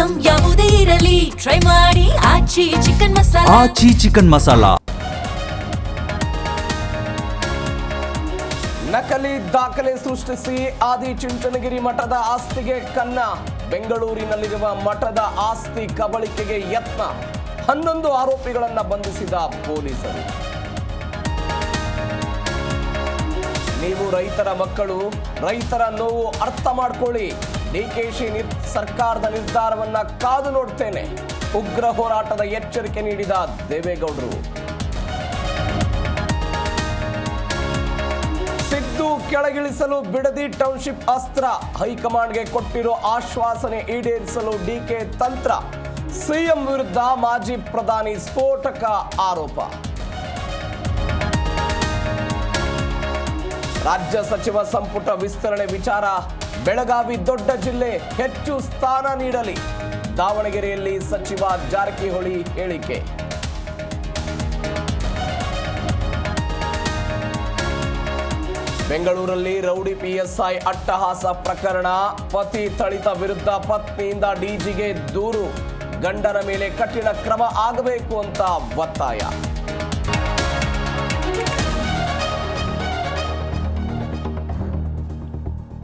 Item ಯಾವುದೇ ಇರಲಿ try ಮಾಡಿ ಆಚಿ ಚಿಕನ್ ಮಸಾಲಾ. ಆಚಿ ಚಿಕನ್ ಮಸಾಲಾ. ನಕಲಿ ದಾಖಲೆ ಸೃಷ್ಟಿಸಿ ಆದಿಚುಂಚನಗಿರಿ ಮಠದ ಆಸ್ತಿಗೆ ಕನ್ನ. ಬೆಂಗಳೂರಿನಲ್ಲಿರುವ ಮಠದ ಆಸ್ತಿ ಕಬಳಿಕೆಗೆ ಯತ್ನ. 11 ಆರೋಪಿಗಳನ್ನ ಬಂಧಿಸಿದ ಪೊಲೀಸರು. ನೀವು ರೈತರ ಮಕ್ಕಳು, ರೈತರ ನೋವು ಅರ್ಥ ಮಾಡ್ಕೊಳ್ಳಿ. ಡಿಕೆಶಿ ಸರ್ಕಾರದ ನಿರ್ಧಾರವನ್ನ ಕಾದು ನೋಡ್ತೇನೆ. ಉಗ್ರ ಹೋರಾಟದ ಎಚ್ಚರಿಕೆ ನೀಡಿದ ದೇವೇಗೌಡರು. ಸಿದ್ದು ಕೆಳಗಿಳಿಸಲು ಬಿಡದಿ ಟೌನ್ಶಿಪ್ ಅಸ್ತ್ರ. ಹೈಕಮಾಂಡ್ಗೆ ಕೊಟ್ಟಿರೋ ಆಶ್ವಾಸನೆ ಈಡೇರಿಸಲು ಡಿಕೆ ತಂತ್ರ. ಸಿಎಂ ವಿರುದ್ಧ ಮಾಜಿ ಪ್ರಧಾನಿ ಸ್ಫೋಟಕ ಆರೋಪ. ರಾಜ್ಯ ಸಚಿವ ಸಂಪುಟ ವಿಸ್ತರಣೆ ವಿಚಾರ. ಬೆಳಗಾವಿ ದೊಡ್ಡ ಜಿಲ್ಲೆ, ಹೆಚ್ಚು ಸ್ಥಾನ ನೀಡಲಿ. ದಾವಣಗೆರೆಯಲ್ಲಿ ಸಚಿವ ಜಾರಕಿಹೊಳಿ ಹೇಳಿಕೆ. ಬೆಂಗಳೂರಲ್ಲಿ ರೌಡಿ ಪಿಎಸ್ಐ ಅಟ್ಟಹಾಸ ಪ್ರಕರಣ. ಪತಿ ಥಳಿತ ವಿರುದ್ಧ ಪತ್ನಿಯಿಂದ ಡಿಜಿಗೆ ದೂರು. ಗಂಡನ ಮೇಲೆ ಕಠಿಣ ಕ್ರಮ ಆಗಬೇಕು ಅಂತ ಒತ್ತಾಯ.